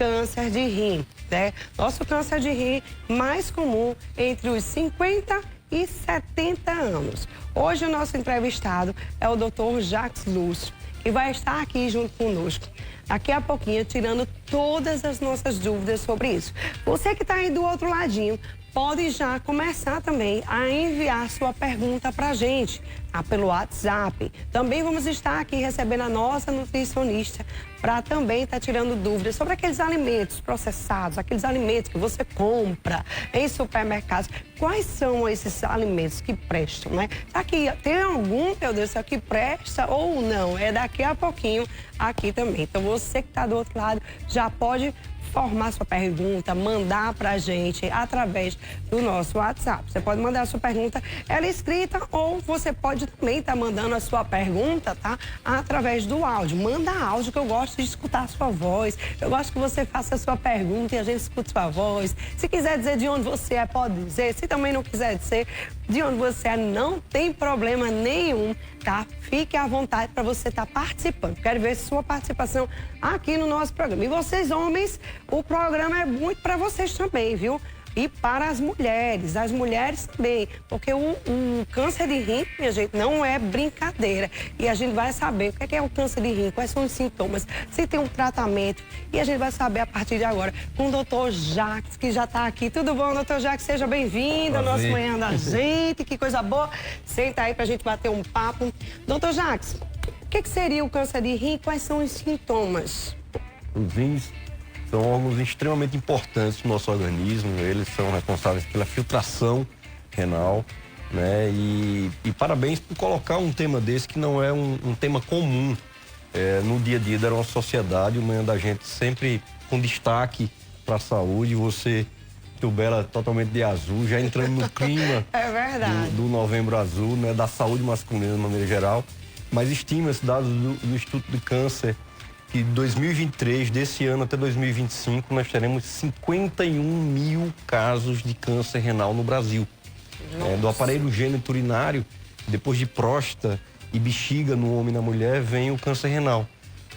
câncer de rim, né? Nosso câncer de rim mais comum entre os 50 e 70 anos. Hoje o nosso entrevistado é o Dr. Jacques Lúcio, que vai estar aqui junto conosco daqui a pouquinho, tirando todas as nossas dúvidas sobre isso. Você que está aí do outro ladinho, pode já começar também a enviar sua pergunta para a gente, pelo WhatsApp. Também vamos estar aqui recebendo a nossa nutricionista para também estar tirando dúvidas sobre aqueles alimentos processados, aqueles alimentos que você compra em supermercados. Quais são esses alimentos que prestam, né? Aqui, tem algum, meu Deus, que presta ou não? É daqui a pouquinho aqui também. Então, você que está do outro lado já pode formar sua pergunta, mandar pra gente através do nosso WhatsApp. Você pode mandar a sua pergunta, ela é escrita, ou você pode também estar mandando a sua pergunta, tá? Através do áudio. Manda áudio, que eu gosto de escutar a sua voz. Eu gosto que você faça a sua pergunta e a gente escute sua voz. Se quiser dizer de onde você é, pode dizer. Se também não quiser dizer de onde você é, não tem problema nenhum, tá? Fique à vontade para você estar participando. Quero ver sua participação aqui no nosso programa. E vocês, homens, o programa é muito para vocês também, viu? E para as mulheres também, porque o câncer de rim, minha gente, não é brincadeira. E a gente vai saber o que é o câncer de rim, quais são os sintomas, se tem um tratamento. E a gente vai saber a partir de agora com o doutor Jacques, que já está aqui. Tudo bom, doutor Jacques? Seja bem-vindo ao nosso Manhã da Gente. Que coisa boa. Senta aí para a gente bater um papo. Doutor Jacques, o que seria o câncer de rim? Quais são os sintomas? Os rins são órgãos extremamente importantes no nosso organismo, eles são responsáveis pela filtração renal, né? E parabéns por colocar um tema desse que não é um tema comum no dia a dia da nossa sociedade. O Manhã da Gente sempre com destaque para a saúde. Você, Tubela, totalmente de azul, já entrando no clima é verdade. do Novembro Azul, né? Da saúde masculina de maneira geral. Mas estima-se, dados do Instituto de Câncer, que de 2023, desse ano até 2025, nós teremos 51 mil casos de câncer renal no Brasil. Do aparelho geniturinário, depois de próstata e bexiga no homem e na mulher, vem o câncer renal.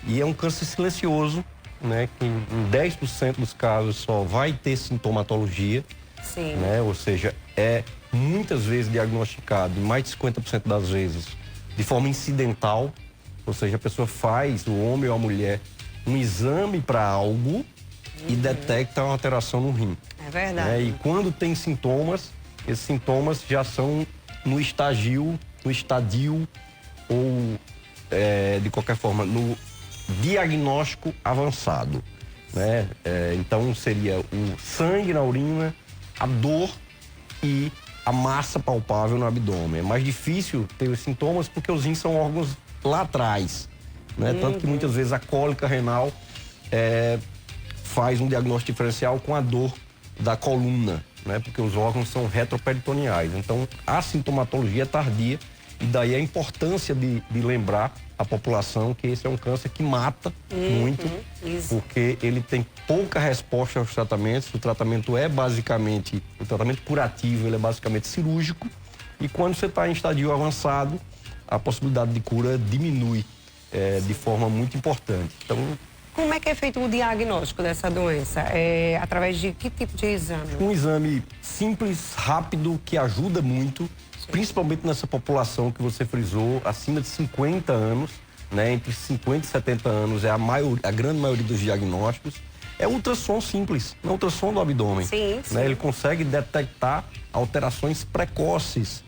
E é um câncer silencioso, né, que em 10% dos casos só vai ter sintomatologia. Sim. Né, ou seja, é muitas vezes diagnosticado, em mais de 50% das vezes, de forma incidental. Ou seja, a pessoa faz, o homem ou a mulher, um exame para algo e detecta uma alteração no rim. É verdade. E quando tem sintomas, esses sintomas já são no estadio ou, de qualquer forma, no diagnóstico avançado. Né? Então, seria o sangue na urina, a dor e a massa palpável no abdômen. É mais difícil ter os sintomas porque os rins são órgãos lá atrás, né? Tanto que muitas vezes a cólica renal faz um diagnóstico diferencial com a dor da coluna, né? Porque os órgãos são retroperitoneais. Então, a sintomatologia é tardia e daí a importância de lembrar a população que esse é um câncer que mata muito, porque ele tem pouca resposta aos tratamentos. O tratamento é basicamente, o tratamento curativo, ele é basicamente cirúrgico, e quando você está em estadio avançado, a possibilidade de cura diminui de forma muito importante. Então, como é que é feito o diagnóstico dessa doença? Através de que tipo de exame? Um exame simples, rápido, que ajuda muito, principalmente nessa população que você frisou, acima de 50 anos, né? Entre 50 e 70 anos é a grande maioria dos diagnósticos. É ultrassom simples, é ultrassom do abdômen. Sim. Né? Ele consegue detectar alterações precoces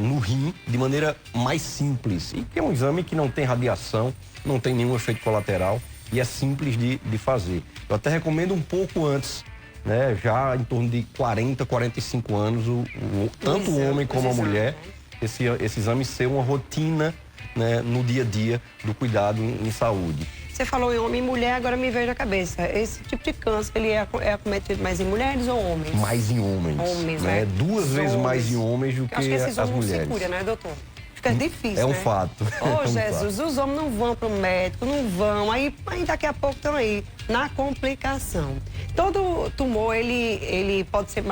no rim de maneira mais simples. E é um exame que não tem radiação, não tem nenhum efeito colateral e é simples de fazer. Eu até recomendo um pouco antes, né? Já em torno de 40, 45 anos, tanto o homem como a mulher, esse exame ser uma rotina, né, no dia a dia do cuidado em saúde. Você falou em homem e mulher, agora me veio a cabeça. Esse tipo de câncer, ele é acometido mais em mulheres ou homens? Mais em homens. Homens, né? Duas vezes mais em homens do que as mulheres. Acho que esses homens não se curam, né, doutor? Fica difícil, É um né? fato. Oh, Jesus, os homens não vão para o médico, não vão. Aí daqui a pouco estão aí, na complicação. Todo tumor, ele pode ser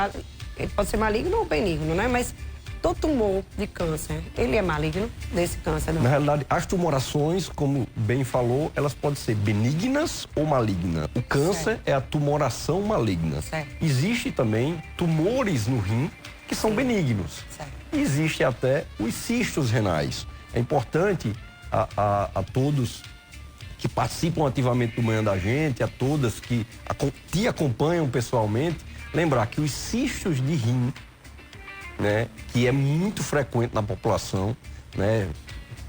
maligno ou benigno, né? Mas todo tumor de câncer, ele é maligno desse câncer? Não? Na realidade, as tumorações, como bem falou, elas podem ser benignas ou malignas. O câncer é a tumoração maligna. Existe também tumores no rim que são benignos. Existe até os cistos renais. É importante a todos que participam ativamente do Manhã da Gente, a todas que te acompanham pessoalmente, lembrar que os cistos de rim, né, que é muito frequente na população, né,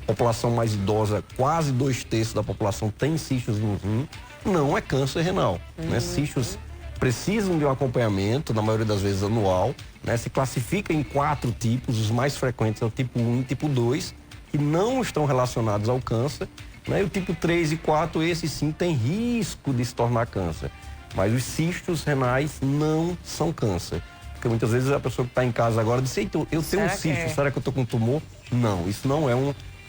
população mais idosa, quase 2/3 da população tem cistos no rim, não é câncer renal. Né? Cistos precisam de um acompanhamento, na maioria das vezes anual, né? Se classifica em 4 tipos, os mais frequentes é o tipo 1 e tipo 2, que não estão relacionados ao câncer, né? E o tipo 3 e 4, esse sim tem risco de se tornar câncer. Mas os cistos renais não são câncer. Porque muitas vezes a pessoa que está em casa agora diz, eu tenho um cisto, será que eu estou com tumor? Não, isso não é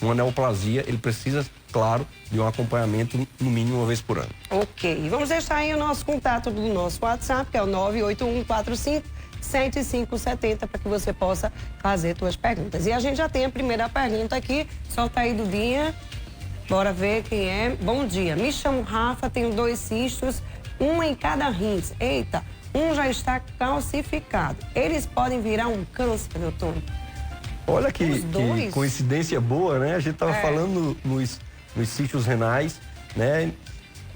uma neoplasia, ele precisa, claro, de um acompanhamento no mínimo uma vez por ano. Ok, vamos deixar aí o nosso contato do nosso WhatsApp, que é o 98145-7570, para que você possa fazer suas perguntas. E a gente já tem a primeira pergunta aqui, solta aí, Dudinha, bora ver quem é. Bom dia, me chamo Rafa, tenho 2 cistos, um em cada rim. Eita, um já está calcificado. Eles podem virar um câncer, doutor? Olha que coincidência boa, né? A gente estava falando nos cistos renais, né?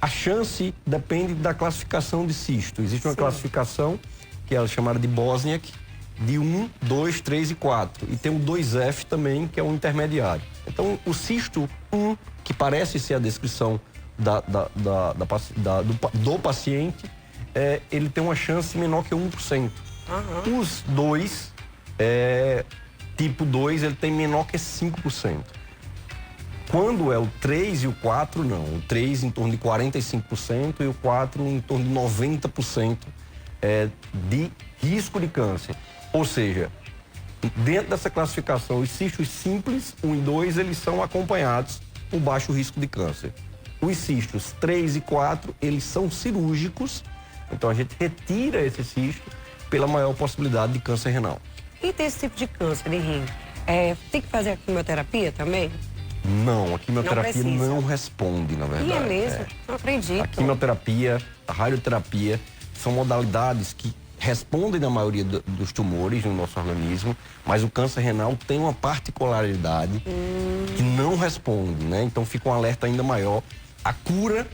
A chance depende da classificação de cisto. Existe uma classificação que é chamada de Bosniak, de 1, 2, 3 e 4. E tem o 2F também, que é um intermediário. Então, o cisto 1, que parece ser a descrição do paciente, ele tem uma chance menor que 1%. Os 2, tipo 2, ele tem menor que 5%. Quando é o 3 e o 4, não. O 3 em torno de 45% e o 4 em torno de 90% de risco de câncer. Ou seja, dentro dessa classificação, os cistos simples, 1 e 2, eles são acompanhados por baixo risco de câncer. Os cistos 3 e 4, eles são cirúrgicos, então a gente retira esse cisto pela maior possibilidade de câncer renal. E desse tipo de câncer de rim, tem que fazer a quimioterapia também? Não, a quimioterapia não responde, na verdade. E é mesmo? Não acredito. A quimioterapia, a radioterapia são modalidades que respondem na maioria dos tumores no nosso organismo, mas o câncer renal tem uma particularidade que não responde, né? Então fica um alerta ainda maior. A cura,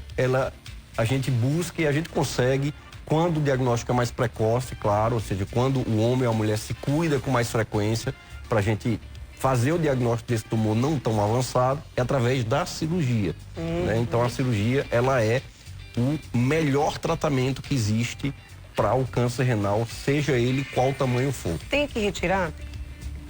a gente busca e a gente consegue quando o diagnóstico é mais precoce, claro, ou seja, quando o homem ou a mulher se cuida com mais frequência, para a gente fazer o diagnóstico desse tumor não tão avançado, é através da cirurgia. Né? Então a cirurgia, ela é o melhor tratamento que existe para o câncer renal, seja ele qual tamanho for. Tem que retirar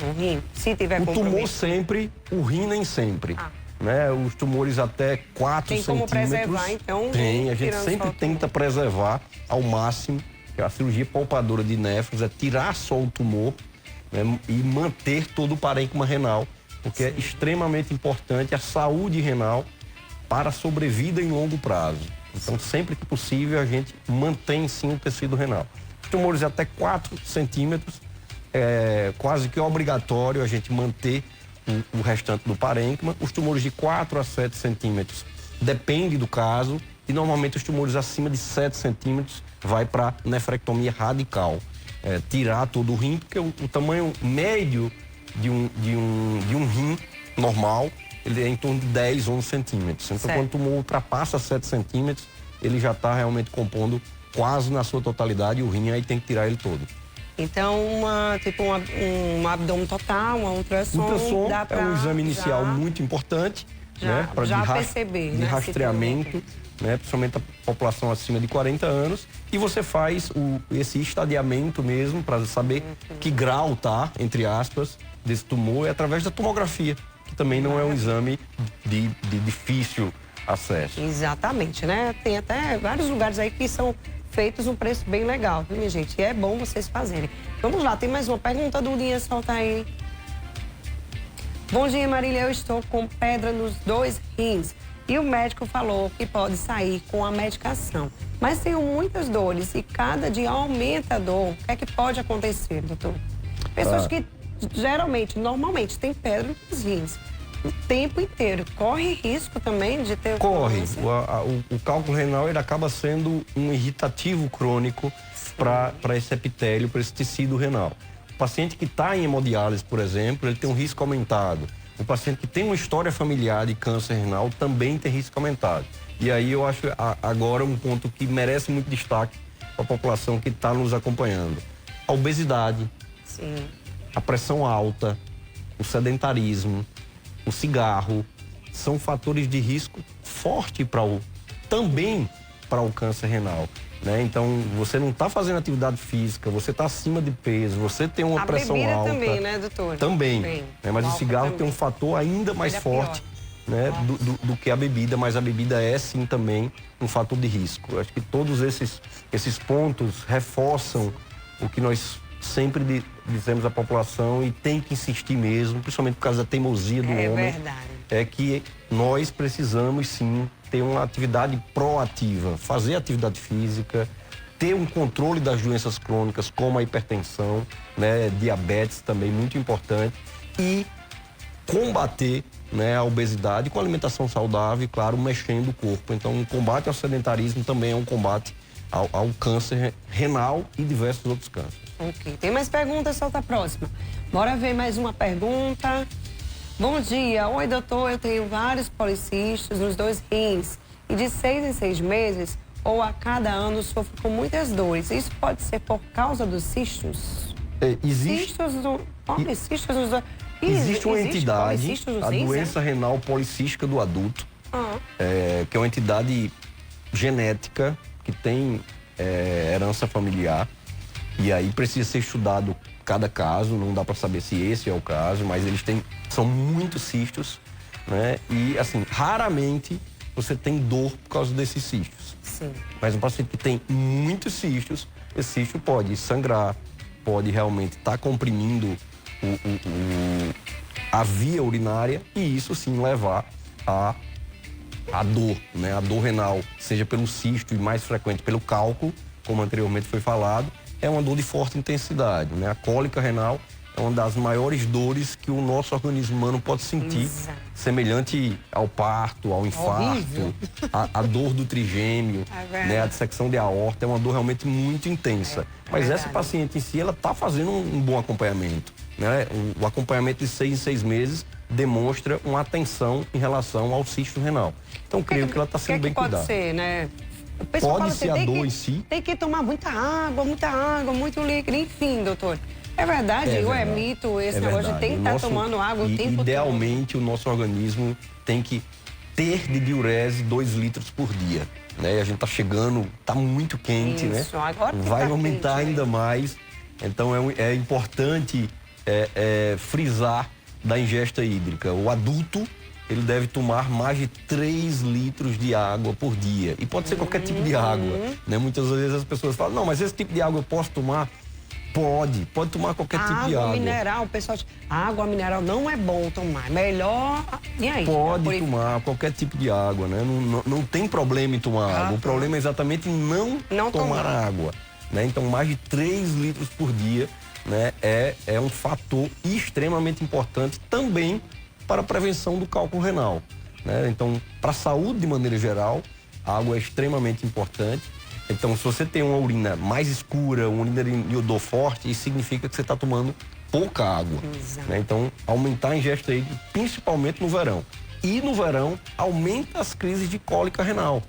o rim, se tiver compromisso? O tumor sempre, o rim nem sempre. Né? Os tumores até 4 centímetros. Tem como preservar, então? Tem, a gente sempre tenta preservar ao máximo. A cirurgia palpadora de néfros é tirar só o tumor, né? E manter todo o parênquima renal, porque é extremamente importante a saúde renal para a sobrevida em longo prazo. Então, sempre que possível, a gente mantém sim o tecido renal. Os tumores até 4 centímetros, é quase que obrigatório a gente manter o restante do parênquima. Os tumores de 4 a 7 centímetros depende do caso, e normalmente os tumores acima de 7 centímetros vai para nefrectomia radical. Tirar todo o rim, porque o tamanho médio de um rim normal, ele é em torno de 10, 11 centímetros. Então, quando o tumor ultrapassa 7 centímetros, ele já está realmente compondo quase na sua totalidade, e o rim aí tem que tirar ele todo. Então, um abdômen total, uma ultrassom dá pra, é um exame inicial muito importante, né, perceber, de rastreamento, né, principalmente a população acima de 40 anos, e você faz esse estadiamento mesmo para saber que grau tá, entre aspas, desse tumor, é através da tomografia, que também não é um exame de difícil acesso. Exatamente, né? Tem até vários lugares aí que são feitos um preço bem legal, viu, minha gente? E é bom vocês fazerem. Vamos lá, tem mais uma pergunta do Dinha, solta aí. Bom dia, Marília, eu estou com pedra nos 2 rins e o médico falou que pode sair com a medicação. Mas tenho muitas dores e cada dia aumenta a dor. O que é que pode acontecer, doutor? Pessoas que geralmente, normalmente, tem pedra nos rins o tempo inteiro. Corre risco também de ter... Corre. O cálculo renal, ele acaba sendo um irritativo crônico para esse epitélio, para esse tecido renal. O paciente que está em hemodiálise, por exemplo, ele tem um risco aumentado. O paciente que tem uma história familiar de câncer renal também tem risco aumentado. E aí eu acho agora um ponto que merece muito destaque para a população que está nos acompanhando. A obesidade, Sim. a pressão alta, o sedentarismo, o cigarro, são fatores de risco forte também para o câncer renal. Né? Então, você não está fazendo atividade física, você está acima de peso, você tem uma pressão alta. A bebida também, né, doutor? Também. Né? Mas o cigarro tem um fator ainda mais forte, né, do que a bebida, mas a bebida é sim também um fator de risco. Eu acho que todos esses pontos reforçam o que nós sempre dizemos à população, e tem que insistir mesmo, principalmente por causa da teimosia do homem. É verdade. É que nós precisamos sim ter uma atividade proativa, fazer atividade física, ter um controle das doenças crônicas como a hipertensão, né, diabetes também muito importante, e combater, né, a obesidade com alimentação saudável e, claro, mexendo o corpo. Então, o combate ao sedentarismo também é um combate ao câncer renal e diversos outros cânceres. Ok, tem mais perguntas, solta a próxima. Bora ver mais uma pergunta. Bom dia, oi doutor, eu tenho vários policistos nos 2 rins e de 6 em 6 meses ou a cada ano sofro com muitas dores. Isso pode ser por causa dos cistos? Existe uma entidade, a doença renal policística do adulto, que é uma entidade genética que tem herança familiar, e aí precisa ser estudado cada caso, não dá para saber se esse é o caso, mas são muitos cistos, né? E assim, raramente você tem dor por causa desses cistos. Sim. Mas um paciente que tem muitos cistos, esse cisto pode sangrar, pode realmente estar comprimindo a via urinária, e isso sim levar a dor, né? A dor renal, seja pelo cisto e mais frequente pelo cálculo, como anteriormente foi falado, é uma dor de forte intensidade, né? A cólica renal é uma das maiores dores que o nosso organismo humano pode sentir, semelhante ao parto, ao infarto, a dor do trigêmeo, né? A dissecção de aorta, é uma dor realmente muito intensa. Mas essa paciente em si, ela está fazendo um bom acompanhamento, né? O acompanhamento de 6 em 6 meses demonstra uma atenção em relação ao cisto renal. Então, creio que ela está sendo bem cuidada. Pode ser, né? Pode ser a dor em si. Tem que tomar muita água, muito líquido, enfim, doutor. É verdade ou é mito esse negócio de tem que estar tomando água o tempo todo? Idealmente, o nosso organismo tem que ter de diurese 2 litros por dia. Né? A gente está chegando, está muito quente, né? Agora vai aumentar ainda mais. Então, é importante frisar da ingesta hídrica. O adulto, ele deve tomar mais de 3 litros de água por dia. E pode ser qualquer tipo de água, né? Muitas vezes as pessoas falam, não, mas esse tipo de água eu posso tomar? Pode tomar qualquer tipo de água. Água mineral, o pessoal diz, água mineral não é bom tomar, melhor... E aí? Pode tomar qualquer tipo de água, né? Não tem problema em tomar água. O problema é exatamente não tomar água, né? Então, mais de 3 litros por dia, né? É um fator extremamente importante também para a prevenção do cálculo renal, né? Então, para a saúde de maneira geral, a água é extremamente importante. Então, se você tem uma urina mais escura, uma urina de odor forte, isso significa que você está tomando pouca água, né? Então, aumentar a ingesta hídrica, principalmente no verão. E no verão, aumenta as crises de cólica renal,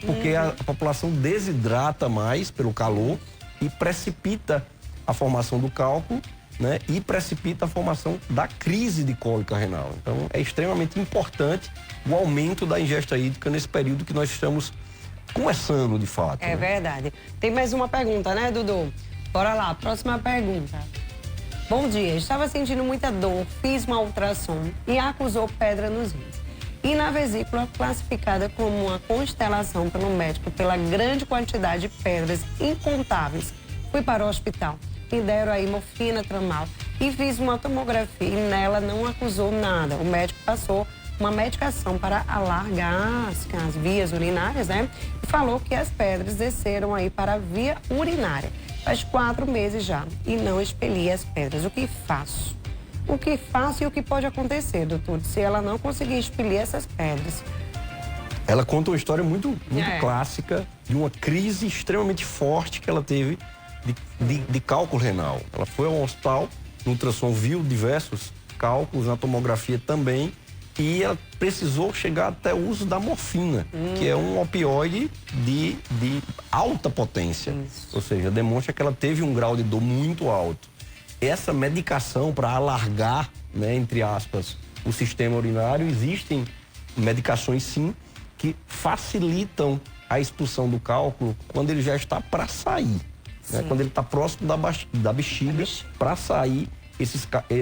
porque a população desidrata mais pelo calor e precipita a formação do cálculo, né? E precipita a formação da crise de cólica renal. Então, é extremamente importante o aumento da ingesta hídrica nesse período que nós estamos começando, de fato. É verdade. Tem mais uma pergunta, né, Dudu? Bora lá, próxima pergunta. Bom dia, estava sentindo muita dor, fiz uma ultrassom e acusou pedra nos rins. E na vesícula, classificada como uma constelação pelo médico pela grande quantidade de pedras incontáveis. Fui para o hospital. Me deram aí morfina tramal e fiz uma tomografia e nela não acusou nada. O médico passou uma medicação para alargar as vias urinárias, né? E falou que as pedras desceram aí para a via urinária. Faz 4 meses já e não expeli as pedras. O que faço? o que faço e o que pode acontecer, doutor, se ela não conseguir expelir essas pedras. Ela conta uma história muito clássica de uma crise extremamente forte que ela teve de cálculo renal. Ela foi ao hospital, no ultrassom viu diversos cálculos, na tomografia também, e ela precisou chegar até o uso da morfina, que é um opioide de alta potência. Isso. Ou seja, demonstra que ela teve um grau de dor muito alto. Essa medicação para alargar, né, entre aspas, o sistema urinário, existem medicações sim que facilitam a expulsão do cálculo quando ele já está para sair, né? Quando ele está próximo da bexiga para sair,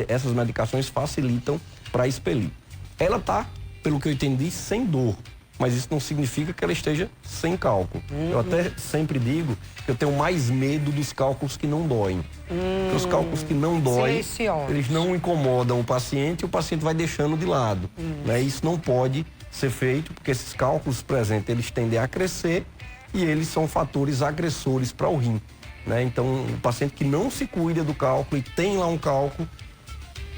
essas medicações facilitam para expelir. Ela está, pelo que eu entendi, sem dor, mas isso não significa que ela esteja sem cálculo. Eu até sempre digo que eu tenho mais medo dos cálculos que não doem. Porque os cálculos que não doem, eles não incomodam o paciente e o paciente vai deixando de lado. Né? Isso não pode ser feito, porque esses cálculos presentes, eles tendem a crescer e eles são fatores agressores para o rim. Né? Então, o paciente que não se cuida do cálculo e tem lá um cálculo,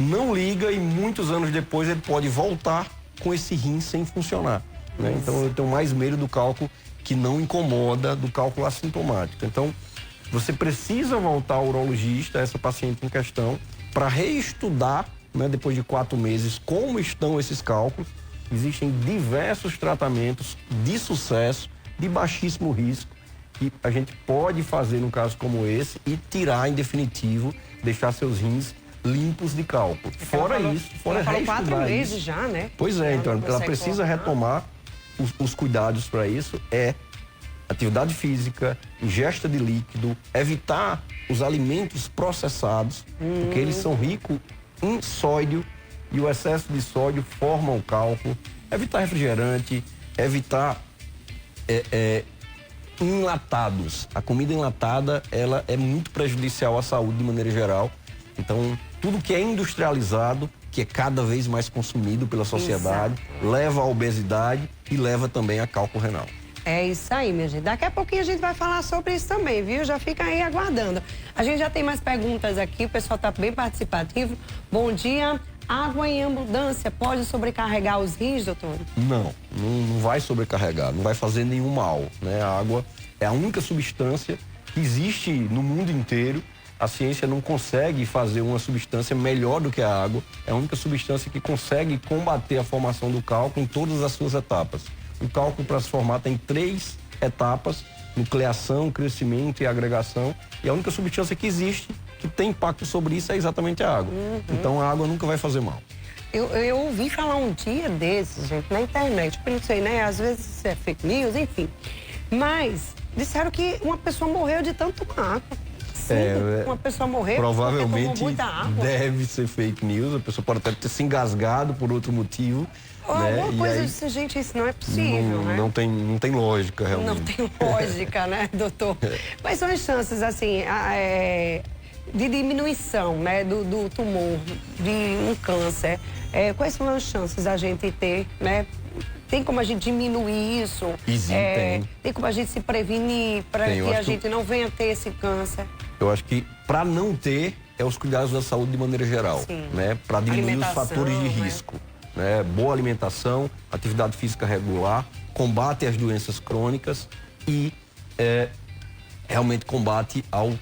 não liga e muitos anos depois ele pode voltar com esse rim sem funcionar. Né? Então, eu tenho mais medo do cálculo que não incomoda, do cálculo assintomático. Então, você precisa voltar ao urologista, essa paciente em questão, para reestudar, né, depois de 4 meses, como estão esses cálculos. Existem diversos tratamentos de sucesso, de baixíssimo risco, que a gente pode fazer num caso como esse e tirar em definitivo, deixar seus rins limpos de cálculo. Fora isso, fora reestudar 4 meses isso. Já, né? Pois é, então ela precisa retomar os cuidados para isso, atividade física, ingesta de líquido, evitar os alimentos processados, porque eles são ricos em sódio e o excesso de sódio forma o cálculo, evitar refrigerante, evitar enlatados. A comida enlatada, ela é muito prejudicial à saúde de maneira geral. Então, tudo que é industrializado, que é cada vez mais consumido pela sociedade, leva à obesidade e leva também a cálculo renal. É isso aí, minha gente. Daqui a pouquinho a gente vai falar sobre isso também, viu? Já fica aí aguardando. A gente já tem mais perguntas aqui, o pessoal está bem participativo. Bom dia. Água em abundância pode sobrecarregar os rins, doutor? Não vai sobrecarregar, não vai fazer nenhum mal, né? A água é a única substância que existe no mundo inteiro. A ciência não consegue fazer uma substância melhor do que a água. É a única substância que consegue combater a formação do cálculo em todas as suas etapas. O cálculo, para se formar, tem 3 etapas: nucleação, crescimento e agregação. E a única substância que existe, que tem impacto sobre isso, é exatamente a água. Então a água nunca vai fazer mal. Eu ouvi falar um dia desses, gente, na internet. Eu pensei, né? Às vezes é fake news, enfim. Mas disseram que uma pessoa morreu de tanto tomar água. Sim, uma pessoa morreu provavelmente muita água. Deve ser fake news. A pessoa pode até ter se engasgado por outro motivo. Né? Alguma coisa disse, gente, isso não é possível, né? Não tem lógica, realmente. Não tem lógica, né, doutor? Quais são as chances, assim, de diminuição, né, do tumor, de um câncer? Quais são as chances da gente ter, né? Tem como a gente diminuir isso? Tem como a gente se prevenir para que a gente não venha ter esse câncer? Eu acho que para não ter, é os cuidados da saúde de maneira geral, né? Para diminuir os fatores de risco. Né? Boa alimentação, atividade física regular, combate às doenças crônicas e realmente combate ao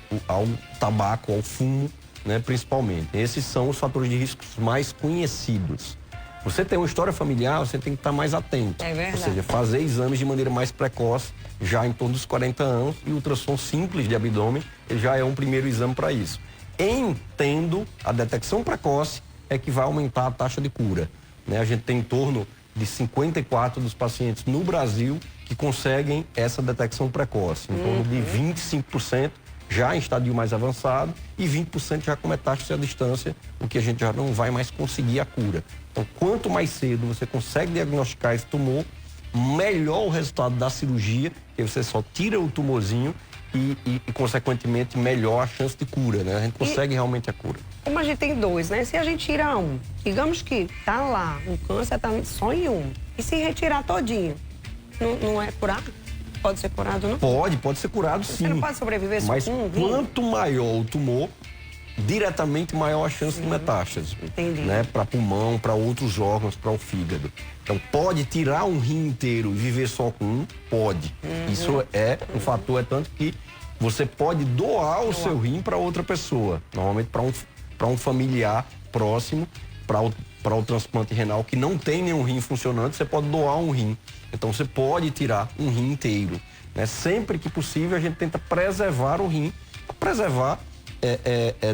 tabaco, ao fumo, né? Principalmente. Esses são os fatores de risco mais conhecidos. Você tem uma história familiar, você tem que estar mais atento. É verdade. Ou seja, fazer exames de maneira mais precoce, já em torno dos 40 anos, e o ultrassom simples de abdômen, ele já é um primeiro exame para isso. Tendo a detecção precoce, é que vai aumentar a taxa de cura. Né? A gente tem em torno de 54 dos pacientes no Brasil que conseguem essa detecção precoce, em torno de 25% já em estadio mais avançado e 20% já com metástase à distância, o que a gente já não vai mais conseguir a cura. Então, quanto mais cedo você consegue diagnosticar esse tumor, melhor o resultado da cirurgia, que você só tira o tumorzinho e consequentemente, melhor a chance de cura, né? A gente consegue realmente a cura. Como a gente tem 2, né? Se a gente tira um, digamos que tá lá, o câncer tá só em um, e se retirar todinho, não é curado? Pode ser curado, não? Pode ser curado, sim. Você não pode sobreviver só mas com um? Quanto maior o tumor, diretamente maior a chance de metástase. Entendi. Né? Para pulmão, para outros órgãos, para o fígado. Então, pode tirar um rim inteiro e viver só com um? Pode. Isso é um fator, é tanto que você pode doar o seu rim para outra pessoa. Normalmente para um familiar próximo, para o transplante renal que não tem nenhum rim funcionante, você pode doar um rim. Então, você pode tirar um rim inteiro. Né? Sempre que possível, a gente tenta preservar o rim, preservar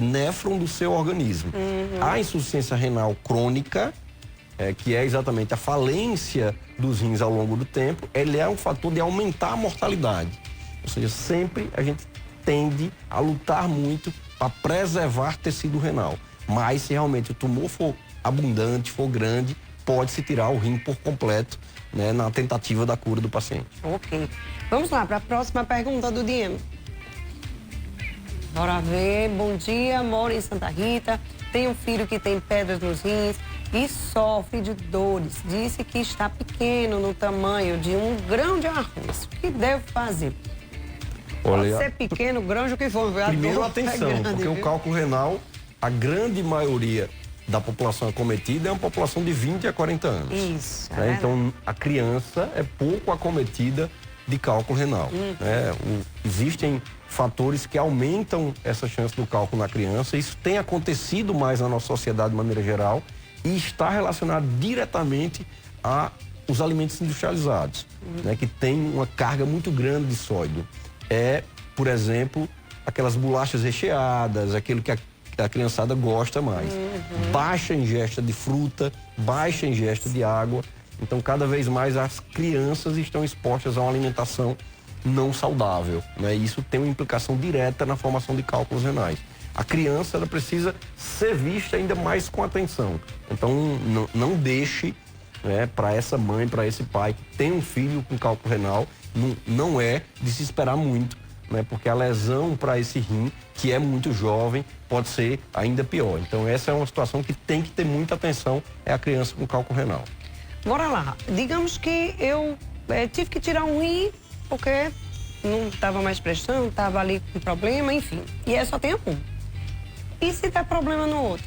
néfron do seu organismo. A insuficiência renal crônica, que é exatamente a falência dos rins ao longo do tempo, ele é um fator de aumentar a mortalidade. Ou seja, sempre a gente tende a lutar muito para preservar tecido renal. Mas se realmente o tumor for abundante, for grande, pode-se tirar o rim por completo, né, na tentativa da cura do paciente. Ok. Vamos lá para a próxima pergunta do Diego. Bora ver. Bom dia, moro em Santa Rita. Tenho um filho que tem pedras nos rins e sofre de dores. Disse que está pequeno no tamanho de um grão de arroz. O que devo fazer? Pode ser pequeno, grande, o que for. Primeiro, atenção, grande, porque viu? o cálculo renal, a grande maioria da população acometida é uma população de 20 a 40 anos. Isso. Né? Então, a criança é pouco acometida de cálculo renal. Né? Existem fatores que aumentam essa chance do cálculo na criança. Isso tem acontecido mais na nossa sociedade de maneira geral e está relacionado diretamente aos alimentos industrializados, né? Que tem uma carga muito grande de sódio. Por exemplo, aquelas bolachas recheadas, aquilo que a criançada gosta mais. Baixa ingesta de fruta, baixa ingesta de água. Então, cada vez mais as crianças estão expostas a uma alimentação não saudável, né? Isso tem uma implicação direta na formação de cálculos renais. A criança, ela precisa ser vista ainda mais com atenção. Então, não deixe, né, para essa mãe, para esse pai que tem um filho com cálculo renal, não é de se esperar muito, né? Porque a lesão para esse rim, que é muito jovem, pode ser ainda pior. Então, essa é uma situação que tem que ter muita atenção, é a criança com cálculo renal. Bora lá. Digamos que eu tive que tirar um rim porque não estava mais prestando, estava ali com problema, enfim. E aí só tem um. E se der problema no outro?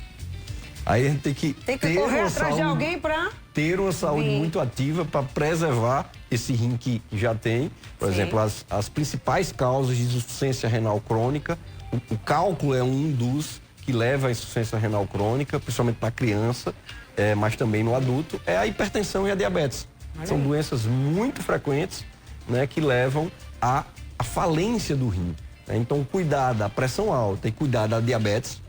Aí a gente tem que correr atrás de alguém para ter uma saúde muito ativa para preservar esse rim que já tem. Por exemplo, as principais causas de insuficiência renal crônica, o cálculo é um dos que leva à insuficiência renal crônica, principalmente na criança, mas também no adulto, é a hipertensão e a diabetes. São doenças muito frequentes, né, que levam à falência do rim. Né? Então, cuidar da pressão alta e cuidar da diabetes,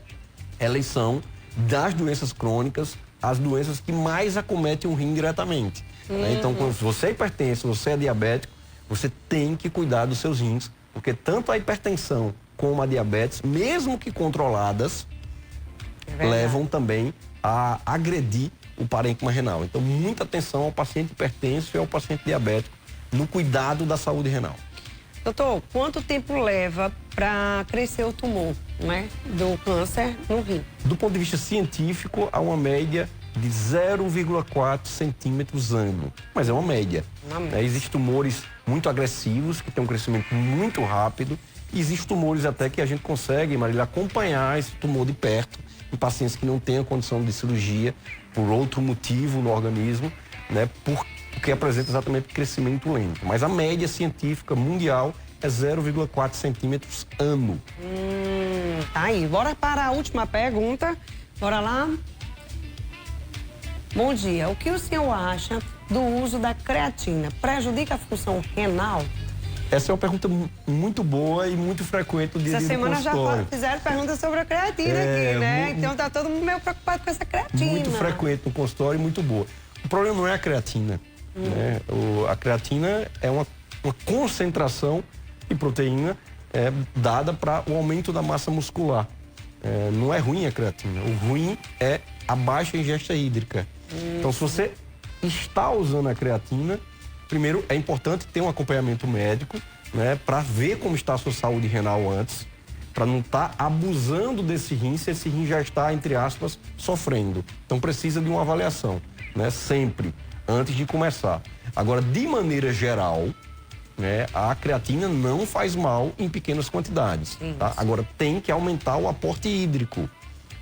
elas são das doenças crônicas as doenças que mais acometem o rim diretamente. Né? Então, quando você é hipertenso, você é diabético, você tem que cuidar dos seus rins, porque tanto a hipertensão como a diabetes, mesmo que controladas, levam também a agredir o parênquima renal. Então, muita atenção ao paciente hipertenso e ao paciente diabético no cuidado da saúde renal. Doutor, quanto tempo leva para crescer o tumor, né, do câncer no rim? Do ponto de vista científico, há uma média de 0,4 centímetros ano. Mas é uma média. Existem tumores muito agressivos, que têm um crescimento muito rápido. E existem tumores até que a gente consegue, Marília, acompanhar esse tumor de perto em pacientes que não têm a condição de cirurgia por outro motivo no organismo, né, porque apresenta exatamente crescimento lento. Mas a média científica mundial é 0,4 centímetros ano. Tá aí. Bora para a última pergunta. Bora lá. Bom dia. O que o senhor acha do uso da creatina? Prejudica a função renal? Essa é uma pergunta muito boa e muito frequente no dia a dia do consultório. Essa semana já fizeram perguntas sobre a creatina aqui, né? Então tá todo mundo meio preocupado com essa creatina. Muito frequente no consultório e muito boa. O problema não é a creatina. Né? A creatina é uma concentração de proteína dada para o aumento da massa muscular. Não é ruim a creatina. O ruim é a baixa ingesta hídrica. Então, se você está usando a creatina, primeiro é importante ter um acompanhamento médico, né, para ver como está a sua saúde renal antes, para não estar abusando desse rim, se esse rim já está, entre aspas, sofrendo. Então, precisa de uma avaliação, né, sempre, antes de começar. Agora, de maneira geral, né, a creatina não faz mal em pequenas quantidades. Tá? Agora, tem que aumentar o aporte hídrico,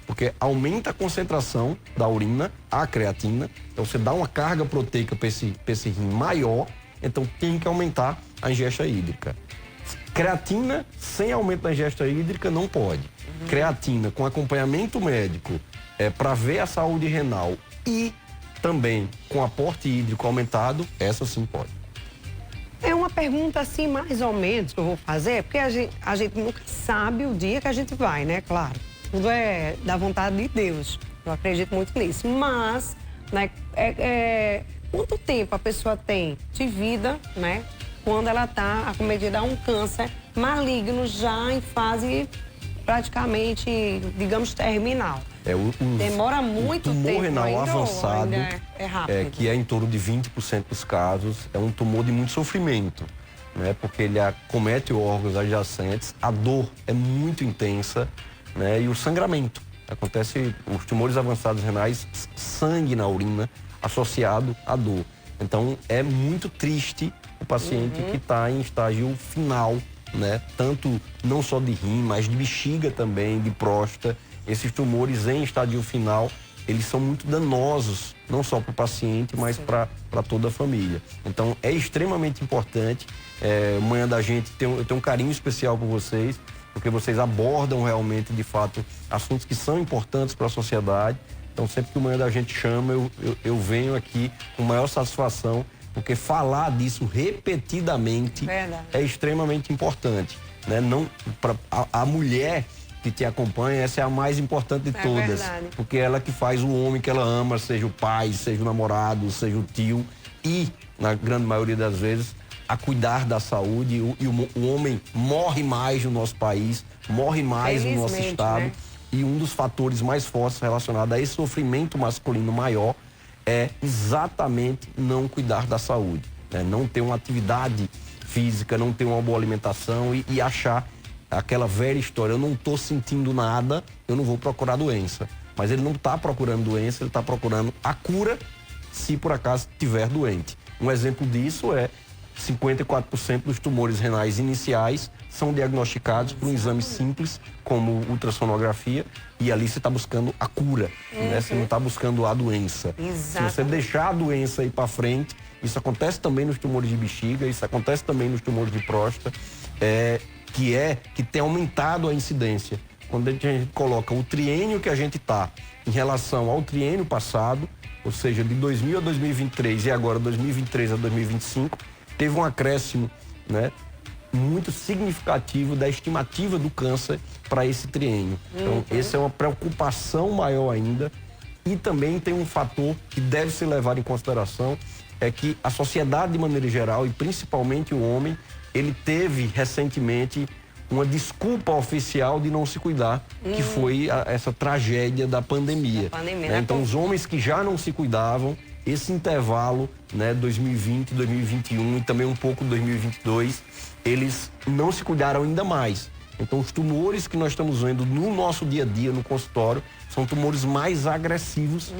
porque aumenta a concentração da urina, a creatina, então você dá uma carga proteica para esse rim maior, então tem que aumentar a ingesta hídrica. Creatina sem aumento da ingesta hídrica não pode. Creatina com acompanhamento médico para ver a saúde renal e também com aporte hídrico aumentado, essa sim pode. É uma pergunta assim, mais ou menos, que eu vou fazer, porque a gente nunca sabe o dia que a gente vai, né? Claro, tudo é da vontade de Deus. Eu acredito muito nisso. Mas, né, quanto tempo a pessoa tem de vida, né? Quando ela está acometida a um câncer maligno já em fase praticamente, digamos, terminal. Demora muito tempo. O tumor renal ainda, avançado, é rápido. que é em torno de 20% dos casos, é um tumor de muito sofrimento, né? Porque ele acomete órgãos adjacentes, a dor é muito intensa, né? E o sangramento. Acontece, os tumores avançados renais, sangue na urina associado à dor. Então, é muito triste o paciente que está em estágio final, né? Tanto não só de rim, mas de bexiga também, de próstata. Esses tumores em estágio final, eles são muito danosos, não só para o paciente, mas para toda a família. Então, é extremamente importante. Manhã da Gente, eu tenho um carinho especial por vocês, porque vocês abordam realmente, de fato, assuntos que são importantes para a sociedade. Então, sempre que o Manhã da Gente chama, eu venho aqui com maior satisfação, porque falar disso repetidamente é extremamente importante, né? Não, a mulher que te acompanha, essa é a mais importante de todas, porque ela que faz o homem que ela ama, seja o pai, seja o namorado, seja o tio, e, na grande maioria das vezes, a cuidar da saúde. E o homem morre mais no nosso país, morre mais no nosso estado, né? E um dos fatores mais fortes relacionados a esse sofrimento masculino maior é exatamente não cuidar da saúde, né? Não ter uma atividade física, não ter uma boa alimentação e achar aquela velha história, eu não estou sentindo nada, eu não vou procurar doença. Mas ele não está procurando doença, ele está procurando a cura se por acaso estiver doente. Um exemplo disso é 54% dos tumores renais iniciais são diagnosticados por um exame simples, como ultrassonografia, e ali você está buscando a cura, né? Você não está buscando a doença. Se você deixar a doença ir para frente, isso acontece também nos tumores de bexiga, isso acontece também nos tumores de próstata, que tem aumentado a incidência. Quando a gente coloca o triênio que a gente está em relação ao triênio passado, ou seja, de 2000 a 2023 e agora 2023 a 2025, teve um acréscimo, né, muito significativo da estimativa do câncer para esse triênio. Então, essa é uma preocupação maior ainda. E também tem um fator que deve ser levado em consideração, é que a sociedade de maneira geral, e principalmente o homem, ele teve recentemente uma desculpa oficial de não se cuidar, que foi essa tragédia da pandemia. Né? Então, os homens que já não se cuidavam, esse intervalo, né, 2020, 2021 e também um pouco 2022, eles não se cuidaram ainda mais. Então, os tumores que nós estamos vendo no nosso dia a dia, no consultório, são tumores mais agressivos,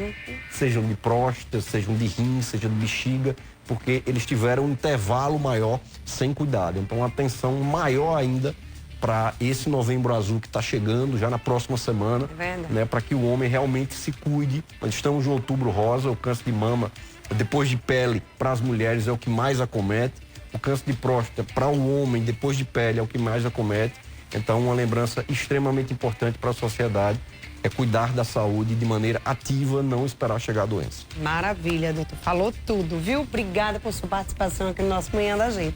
sejam de próstata, sejam de rim, sejam de bexiga, porque eles tiveram um intervalo maior sem cuidado. Então, atenção maior ainda para esse Novembro Azul que está chegando já na próxima semana, né, para que o homem realmente se cuide. Nós estamos no Outubro Rosa, o câncer de mama, depois de pele, para as mulheres é o que mais acomete. O câncer de próstata, para o homem, depois de pele, é o que mais acomete. Então, uma lembrança extremamente importante para a sociedade é cuidar da saúde de maneira ativa, não esperar chegar a doença. Maravilha, doutor. Falou tudo, viu? Obrigada por sua participação aqui no nosso Manhã da Gente.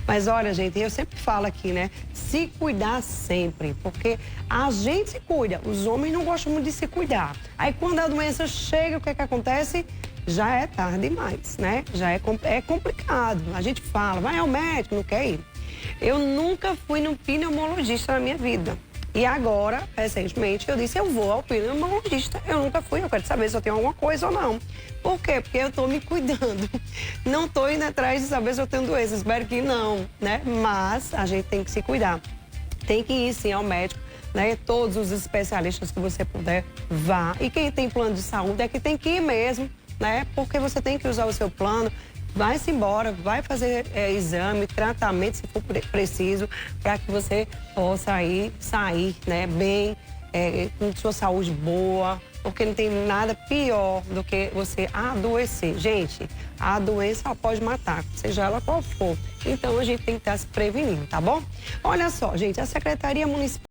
Mas olha, gente, eu sempre falo aqui, né? Se cuidar sempre, porque a gente se cuida, os homens não gostam muito de se cuidar. Aí quando a doença chega, o que é que acontece? Já é tarde demais, né? Já é complicado. A gente fala, vai ao médico, não quer ir. Eu nunca fui num pneumologista na minha vida. E agora, recentemente, eu disse, eu vou ao pneumologista. Eu nunca fui, eu quero saber se eu tenho alguma coisa ou não. Por quê? Porque eu tô me cuidando. Não tô indo atrás de saber se eu tenho doença. Espero que não, né? Mas a gente tem que se cuidar. Tem que ir, sim, ao médico, né? Todos os especialistas que você puder, vá. E quem tem plano de saúde é que tem que ir mesmo, né? Porque você tem que usar o seu plano. vai-se embora, vai fazer exame, tratamento, se for preciso, para que você possa aí sair, né, bem, com sua saúde boa, porque não tem nada pior do que você adoecer. Gente, a doença pode matar, seja ela qual for. Então, a gente tem que estar se prevenindo, tá bom? Olha só, gente, a Secretaria Municipal